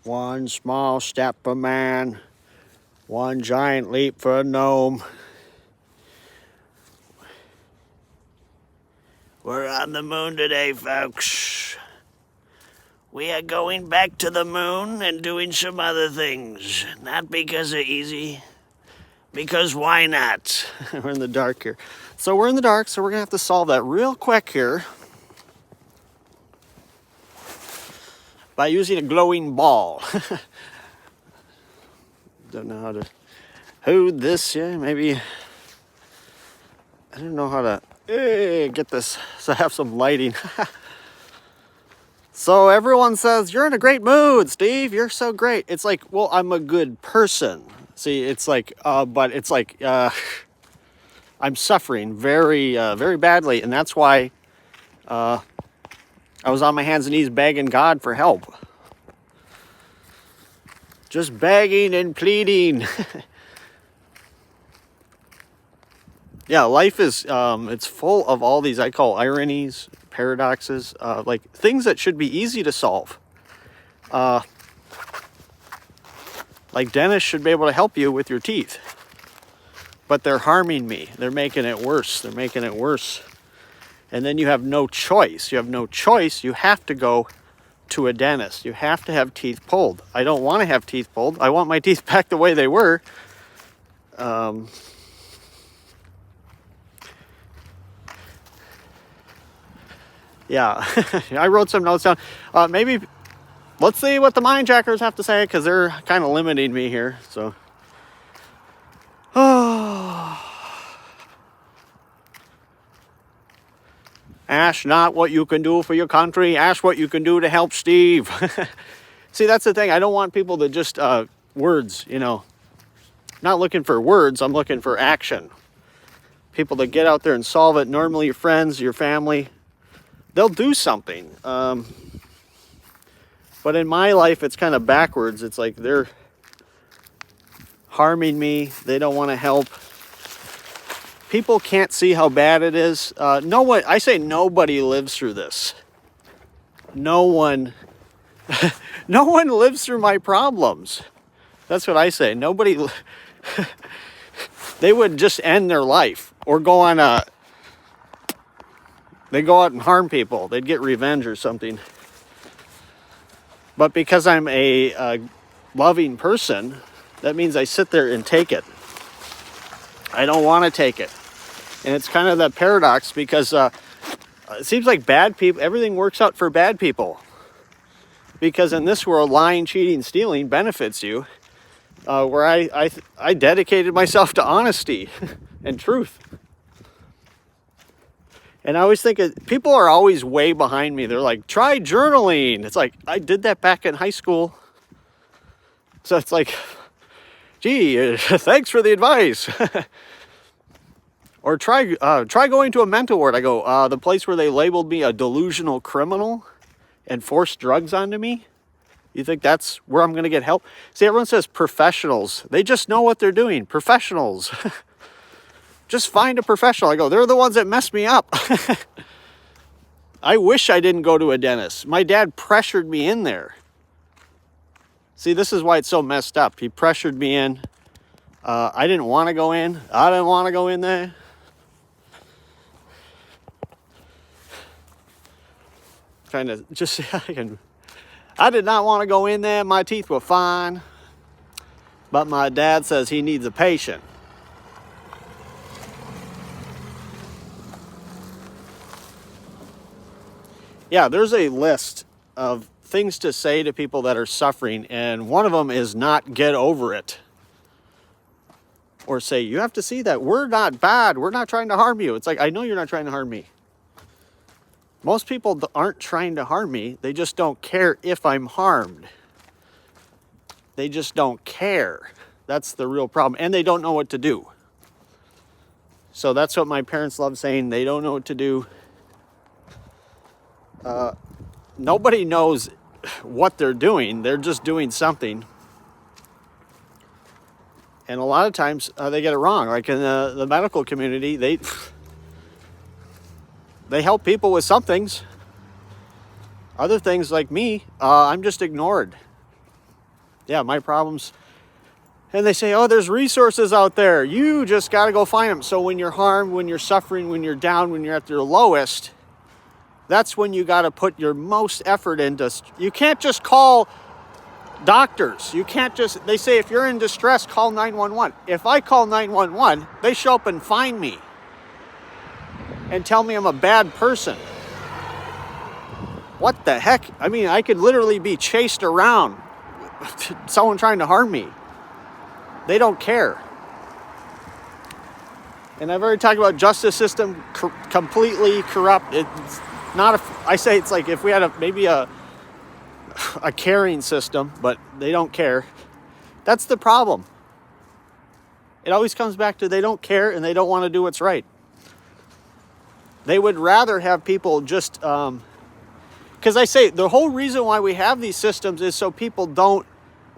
One small step for man, one giant leap for a gnome. We're on the moon today, folks. We are going back to the moon and doing some other things. Not because they're easy, because why not? We're in the dark here. So we're in the dark, so we're going to have to solve that real quick here by using a glowing ball. Don't know how to hold this. Yeah, maybe. I don't know how to get this so I have some lighting. So everyone says, you're in a great mood, Steve. You're so great. It's like, well, I'm a good person. See, it's like, but it's like, I'm suffering very, very badly. And that's why I was on my hands and knees begging God for help. Just begging and pleading. Yeah, life is, it's full of all these, I call ironies, paradoxes, like things that should be easy to solve. Like dentists should be able to help you with your teeth. But they're harming me. They're making it worse. They're making it worse. And then you have no choice. You have no choice. You have to go to a dentist. You have to have teeth pulled. I don't want to have teeth pulled. I want my teeth back the way they were. Yeah, I wrote some notes down. Maybe let's see what the mind jackers have to say, because they're kind of limiting me here. So, ask not what you can do for your country. Ask what you can do to help Steve. See, that's the thing. I don't want people to just words. You know, not looking for words. I'm looking for action. People that get out there and solve it. Normally, your friends, your family. They'll do something. But in my life, it's kind of backwards. It's like they're harming me. They don't want to help. People can't see how bad it is. No one, I say nobody lives through this. No one, no one lives through my problems. That's what I say. Nobody, they would just end their life or go on a, they go out and harm people. They'd get revenge or something. But because I'm a loving person, that means I sit there and take it. I don't want to take it. And it's kind of that paradox because it seems like bad people, everything works out for bad people. Because in this world, lying, cheating, stealing benefits you. Where I dedicated myself to honesty and truth. And I always think people are always way behind me. They're like, try journaling. It's like, I did that back in high school. So it's like, gee, thanks for the advice. Or try going to a mental ward. I go, the place where they labeled me a delusional criminal and forced drugs onto me. You think that's where I'm going to get help? See, everyone says professionals. They just know what they're doing. Professionals. Just find a professional. I go, they're the ones that messed me up. I wish I didn't go to a dentist. My dad pressured me in there. See, this is why it's so messed up. He pressured me in. I didn't want to go in. I didn't want to go in there. Trying to just, I did not want to go in there. My teeth were fine. But my dad says he needs a patient. Yeah, there's a list of things to say to people that are suffering, and one of them is not get over it. Or say, you have to see that we're not bad. We're not trying to harm you. It's like, I know you're not trying to harm me. Most people aren't trying to harm me. They just don't care if I'm harmed. They just don't care. That's the real problem. And they don't know what to do. So that's what my parents love saying. They don't know what to do. Nobody knows what they're doing. They're just doing something. And a lot of times they get it wrong. Like in the medical community, they help people with some things. Other things like me, I'm just ignored. Yeah, my problems. And they say, oh, there's resources out there. You just got to go find them. So when you're harmed, when you're suffering, when you're down, when you're at your lowest, that's when you got to put your most effort into. You can't just call doctors. You can't just, they say if you're in distress, call 911. If I call 911, they show up and find me and tell me I'm a bad person. What the heck? I mean, I could literally be chased around, someone trying to harm me. They don't care. And I've already talked about justice system completely corrupt. It's not I say it's like if we had maybe a caring system, but they don't care. That's the problem. It always comes back to they don't care and they don't want to do what's right. They would rather have people just, because I say the whole reason why we have these systems is so people don't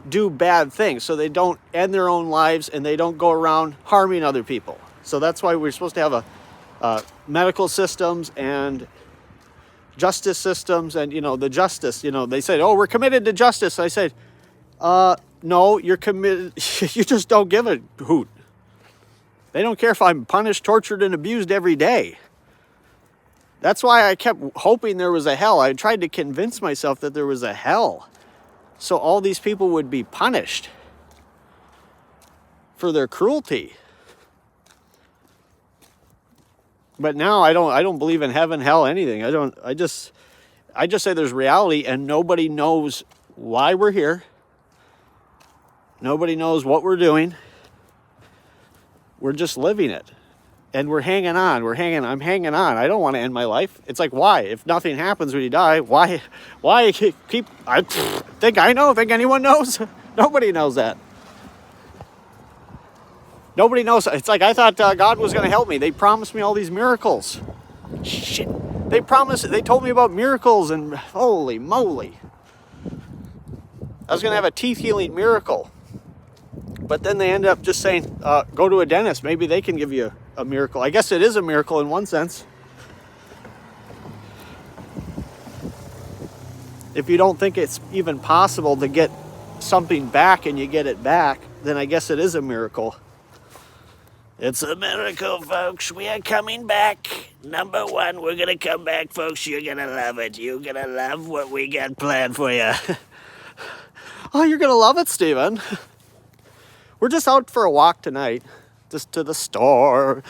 do bad things, so they don't end their own lives and they don't go around harming other people. So that's why we're supposed to have a medical systems and justice systems, and the justice. They said, "Oh, we're committed to justice." I said, "No, you're committed. You just don't give a hoot. They don't care if I'm punished, tortured, and abused every day." That's why I kept hoping there was a hell. I tried to convince myself that there was a hell, so all these people would be punished for their cruelty. But now I don't believe in heaven, hell, anything. I just say there's reality and nobody knows why we're here. Nobody knows what we're doing. We're just living it. And we're hanging on. I'm hanging on. I don't want to end my life. It's like, why? If nothing happens when you die, why keep, I think anyone knows? Nobody knows that. Nobody knows. It's like I thought God was going to help me. They promised me all these miracles. Shit. They told me about miracles, and holy moly. I was going to have a teeth healing miracle. But then they ended up just saying, go to a dentist. Maybe they can give you a miracle. I guess it is a miracle in one sense. If you don't think it's even possible to get something back and you get it back, then I guess it is a miracle. It's a miracle, folks. We are coming back. Number one, we're going to come back, folks. You're going to love it. You're going to love what we got planned for you. Oh, you're going to love it, Stephen. We're just out for a walk tonight. Just to the store.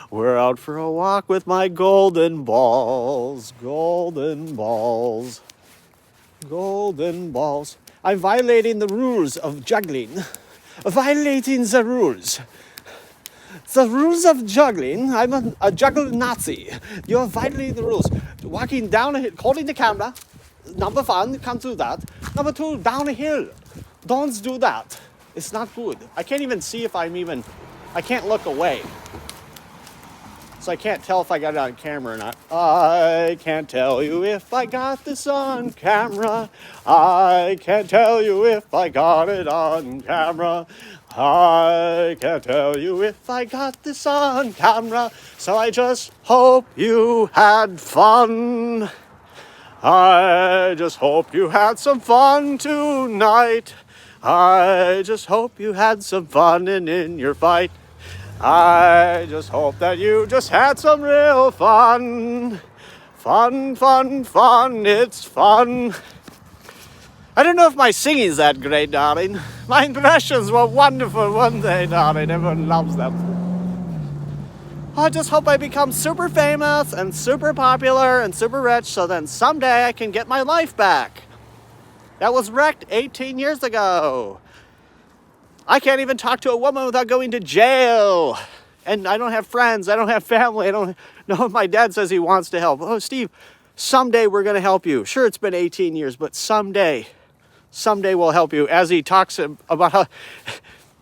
We're out for a walk with my golden balls. Golden balls. I'm violating the rules of juggling. Violating the rules. The rules of juggling. I'm a juggle Nazi. You're violating the rules. Walking down a hill, holding the camera. Number one, can't do that. Number two, down a hill. Don't do that. It's not good. I can't even see if I can't look away. So I can't tell if I got it on camera or not. I can't tell you if I got this on camera. I can't tell you if I got it on camera. I can't tell you if I got this on camera. So I just hope you had fun. I just hope you had some fun tonight. I just hope you had some fun in your fight. I just hope that you just had some real fun. Fun, it's fun. I don't know if my singing's that great, darling. My impressions were wonderful one day, darling. Everyone loves them. I just hope I become super famous and super popular and super rich so then someday I can get my life back. That was wrecked 18 years ago. I can't even talk to a woman without going to jail. And I don't have friends. I don't have family. I don't know if my dad says he wants to help. Oh, Steve, someday we're going to help you. Sure, it's been 18 years, but someday we'll help you. As he talks about how,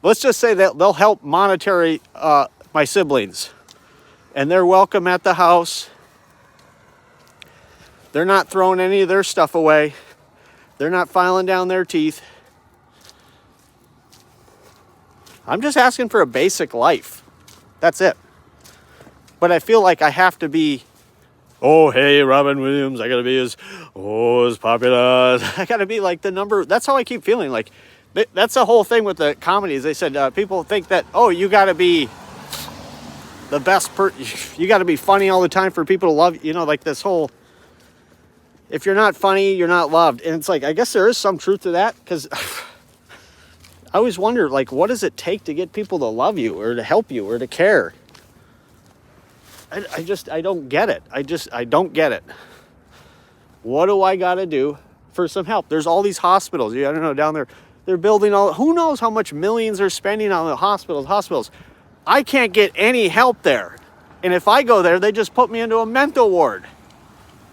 let's just say that they'll help monetary my siblings. And they're welcome at the house. They're not throwing any of their stuff away. They're not filing down their teeth. I'm just asking for a basic life. That's it. But I feel like I have to be oh, hey, Robin Williams, I gotta be as popular. I gotta be like the number. That's how I keep feeling. Like, that's the whole thing with the comedies. They said people think that, oh, you gotta be the best you gotta be funny all the time for people to love you. You know, like this whole, if you're not funny, you're not loved. And it's like, I guess there is some truth to that, because I always wonder, like, what does it take to get people to love you or to help you or to care? I don't get it. I don't get it. What do I got to do for some help? There's all these hospitals. I don't know, down there, they're building who knows how much millions they're spending on the hospitals. I can't get any help there. And if I go there, they just put me into a mental ward.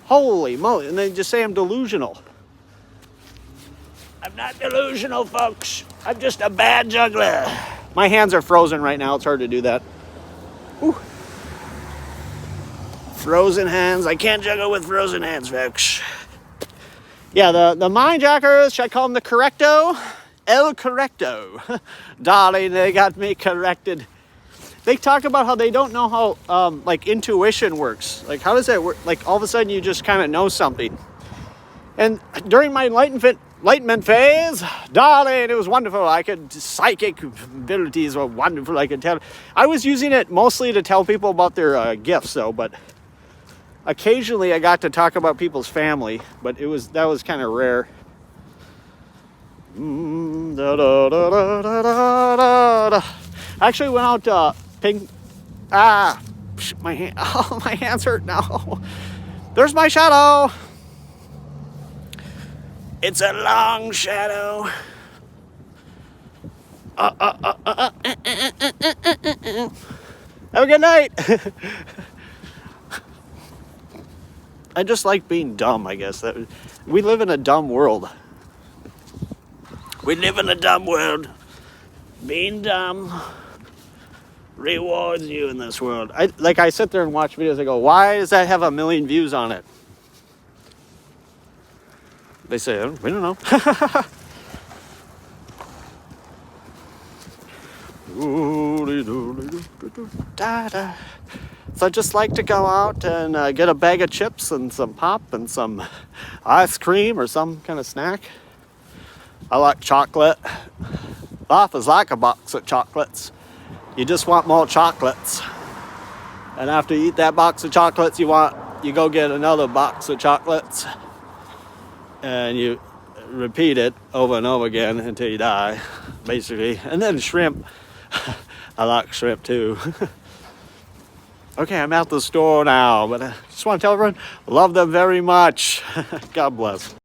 Holy moly. And they just say I'm delusional. I'm not delusional, folks. I'm just a bad juggler. My hands are frozen right now. It's hard to do that. Ooh. Frozen hands. I can't juggle with frozen hands, folks. Yeah, the mind jackers, should I call them the correcto? El correcto. Darling, they got me corrected. They talk about how they don't know how, like, intuition works. Like, how does that work? Like, all of a sudden you just kind of know something. And during my enlightenment phase, darling, it was wonderful. Psychic abilities were wonderful. I could tell. I was using it mostly to tell people about their gifts, though, but occasionally I got to talk about people's family, but that was kind of rare. I actually went out to my hand. Oh, my hands hurt now. There's my shadow. It's a long shadow. Have a good night. I just like being dumb, I guess. We live in a dumb world. We live in a dumb world. Being dumb rewards you in this world. I sit there and watch videos. I go, why does that have 1 million views on it? They say, we don't know. So I just like to go out and get a bag of chips and some pop and some ice cream or some kind of snack. I like chocolate. Life is like a box of chocolates. You just want more chocolates. And after you eat that box of chocolates, you go get another box of chocolates. And you repeat it over and over again until you die, basically. And then shrimp. I like shrimp too. Okay, I'm at the store now, but I just want to tell everyone, love them very much. God bless.